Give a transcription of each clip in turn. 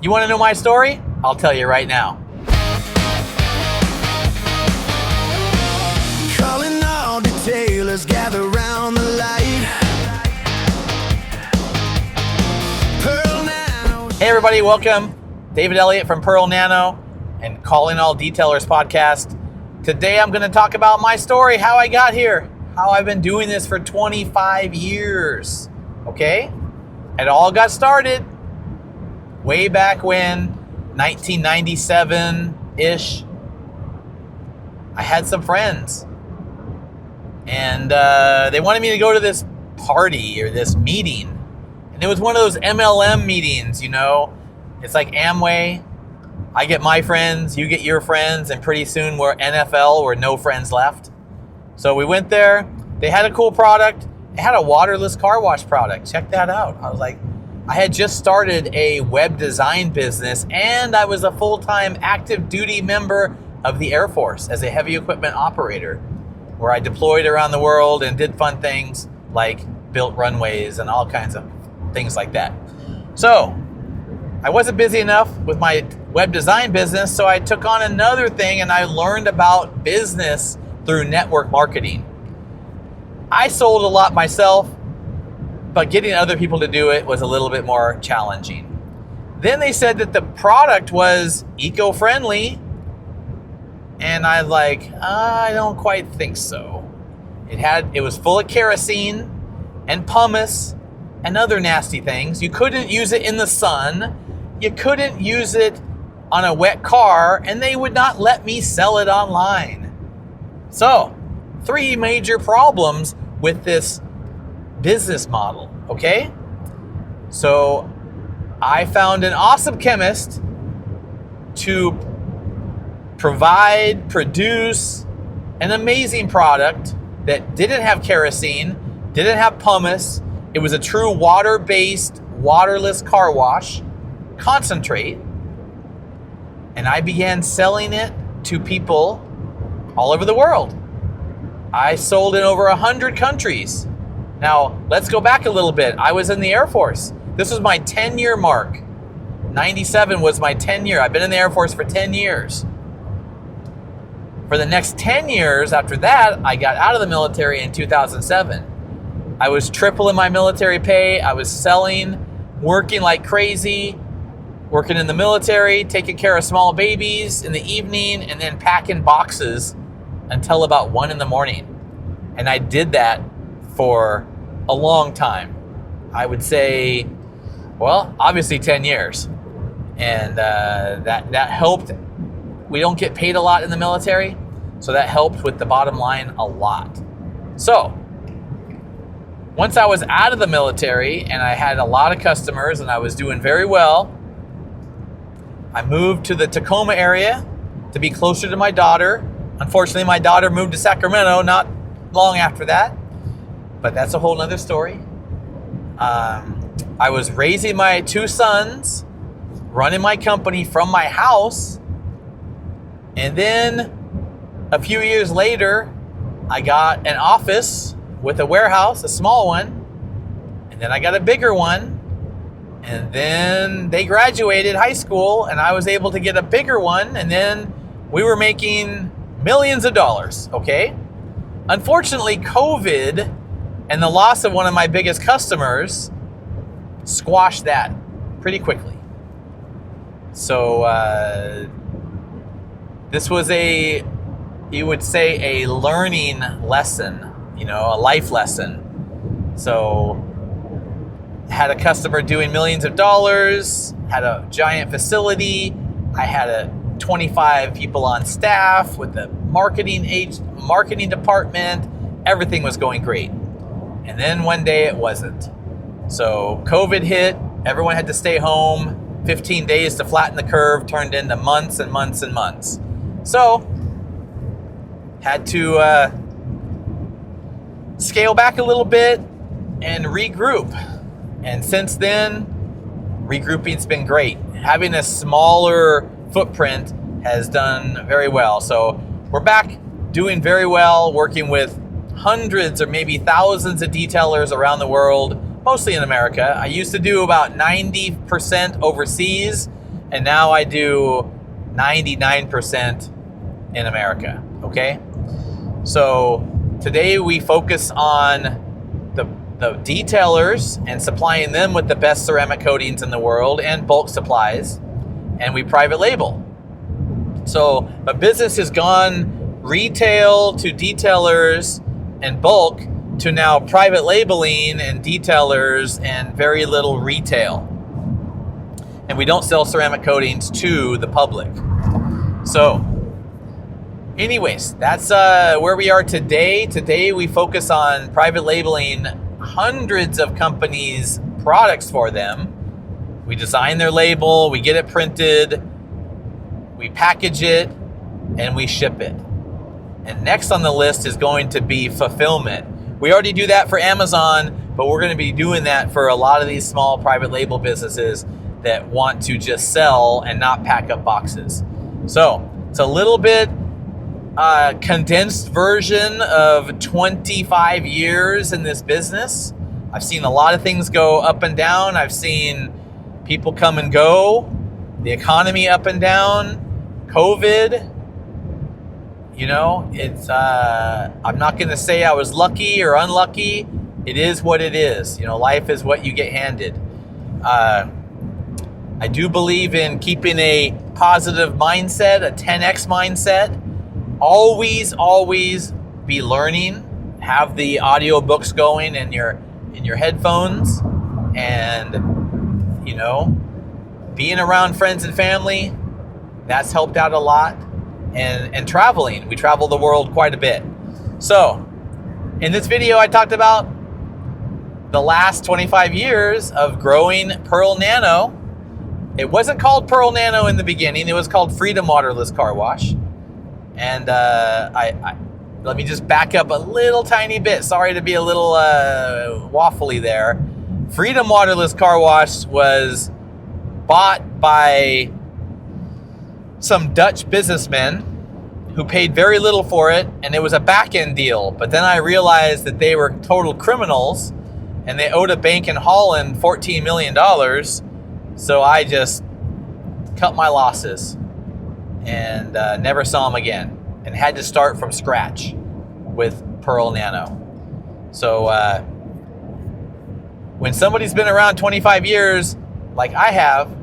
You want to know my story? I'll tell you right now. Calling all detailers, gather round the light. Pearl Nano. Hey everybody, welcome. David Elliott from Pearl Nano and Calling All Detailers podcast. Today I'm going to talk about my story, how I got here, how I've been doing this for 25 years. Okay? It all got started way back when, 1997-ish. I had some friends and they wanted me to go to this party or this meeting. And it was one of those MLM meetings, you know. It's like Amway. I get my friends, you get your friends, and pretty soon we're NFL, we're no friends left. So we went there. They had a cool product. They had a waterless car wash product. Check that out. I was like, I had just started a web design business, and I was a full-time active duty member of the Air Force as a heavy equipment operator, where I deployed around the world and did fun things like built runways and all kinds of things like that. So I wasn't busy enough with my web design business, so I took on another thing and I learned about business through network marketing. I sold a lot myself, but getting other people to do it was a little bit more challenging. Then they said that the product was eco-friendly, and I was like, I don't quite think so. It was full of kerosene and pumice and other nasty things. You couldn't use it in the sun. You couldn't use it on a wet car, and they would not let me sell it online. So, 3 major problems with this business model, okay? So, I found an awesome chemist to produce an amazing product that didn't have kerosene, didn't have pumice. It was a true water-based, waterless car wash concentrate. And I began selling it to people all over the world. I sold in over 100 countries. Now, let's go back a little bit. I was in the Air Force. This was my 10-year mark. 97 was my 10-year. I've been in the Air Force for 10 years. For the next 10 years after that, I got out of the military in 2007. I was tripling my military pay. I was selling, working like crazy, working in the military, taking care of small babies in the evening, and then packing boxes until about 1 in the morning. And I did that for a long time. I would say, well, obviously 10 years. And that helped. We don't get paid a lot in the military, so that helped with the bottom line a lot. So, once I was out of the military and I had a lot of customers and I was doing very well, I moved to the Tacoma area to be closer to my daughter. Unfortunately, my daughter moved to Sacramento not long after that, but that's a whole nother story. I was raising my 2 sons, running my company from my house, and then a few years later, I got an office with a warehouse, a small one, and then I got a bigger one, and then they graduated high school, and I was able to get a bigger one, and then we were making millions of dollars, okay? Unfortunately, COVID and the loss of one of my biggest customers squashed that pretty quickly. So this was you would say a learning lesson, you know, a life lesson. So had a customer doing millions of dollars, had a giant facility. I had 25 people on staff with the marketing department. Everything was going great. And then one day it wasn't. So COVID hit, everyone had to stay home. 15 days to flatten the curve turned into months and months and months. So had to scale back a little bit and regroup. And since then, regrouping's been great. Having a smaller footprint has done very well. So we're back doing very well, working with hundreds or maybe thousands of detailers around the world, mostly in America. I used to do about 90% overseas. and now I do 99% in America, okay? So today we focus on the detailers and supplying them with the best ceramic coatings in the world and bulk supplies, and we private label. So a business has gone retail to detailers and bulk to now private labeling and detailers and very little retail. And we don't sell ceramic coatings to the public. So anyways, that's where we are today. Today we focus on private labeling hundreds of companies' products for them. We design their label, we get it printed, we package it, and we ship it. And next on the list is going to be fulfillment. We already do that for Amazon, but we're going to be doing that for a lot of these small private label businesses that want to just sell and not pack up boxes. So it's a little bit condensed version of 25 years in this business. I've seen a lot of things go up and down. I've seen people come and go, the economy up and down, COVID. You know, it's I'm not going to say I was lucky or unlucky. It is what it is. You know, life is what you get handed. I do believe in keeping a positive mindset, a 10x mindset. Always be learning. Have the audio books going in your headphones, and you know, being around friends and family, that's helped out a lot. And traveling. We travel the world quite a bit. So in this video, I talked about the last 25 years of growing Pearl Nano. It wasn't called Pearl Nano in the beginning. It was called Freedom Waterless Car Wash. And I let me just back up a little tiny bit. Sorry to be a little waffly there. Freedom Waterless Car Wash was bought by some Dutch businessmen who paid very little for it, and it was a back-end deal. But then I realized that they were total criminals, and they owed a bank in Holland $14 million. So I just cut my losses and never saw them again, and had to start from scratch with Pearl Nano. So when somebody's been around 25 years, like I have,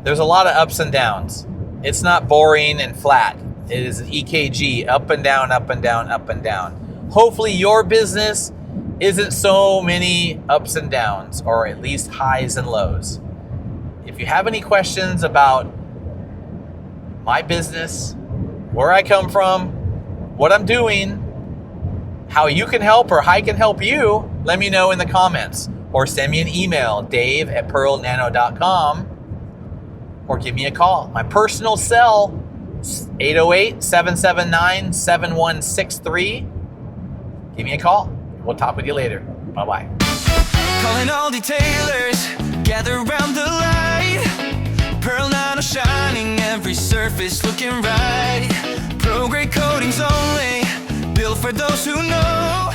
there's a lot of ups and downs. It's not boring and flat. It is an EKG, up and down, up and down, up and down. Hopefully your business isn't so many ups and downs, or at least highs and lows. If you have any questions about my business, where I come from, what I'm doing, how you can help or I can help you, let me know in the comments, or send me an email, dave@pearlnano.com, or give me a call. My personal cell, 808-779-7163. Give me a call. We'll talk with you later. Bye-bye. Calling all detailers, gather around the light. Pearl Nano shining, every surface looking right. Pro grade coatings only, built for those who know.